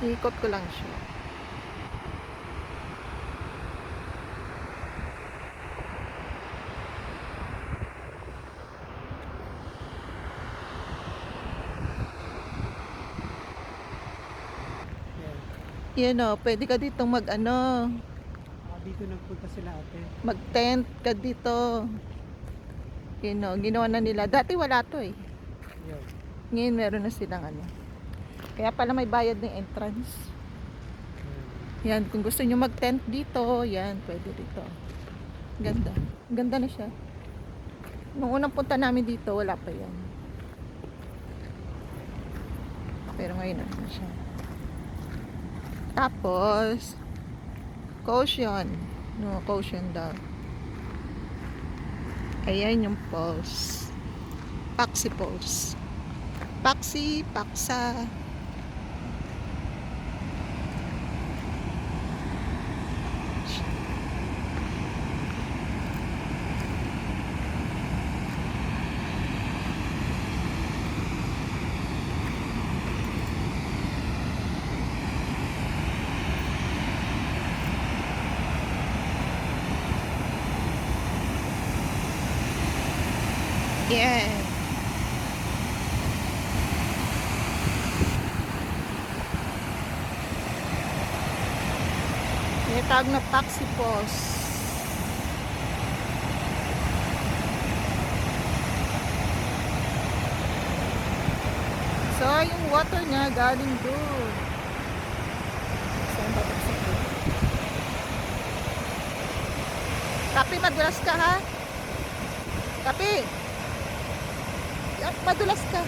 Ikot ko lang siya. Yan. Yan o, pwede ka ditong mag ano, Dito nagpunta sila ate. mag tent ka dito. Yan o, ginawa na nila. Dati wala to eh. Yan. Ngayon meron na silang ano. Kaya pala may bayad ng entrance. Yan, kung gusto nyo mag tent dito, yan, pwede dito. Ganda. Ganda na siya. Nung unang punta namin dito, wala pa yan. Pero ngayon na siya. Tapos, caution. No, caution daw. Ayan yung pulse. Paxi pulse. Paxi, paksa. Yeah. May tawag na Paxi Pulse. So, yung water niya galing doon. Saan ba ito? Kapi, madulas ka ha? Kapi! Madulas ka.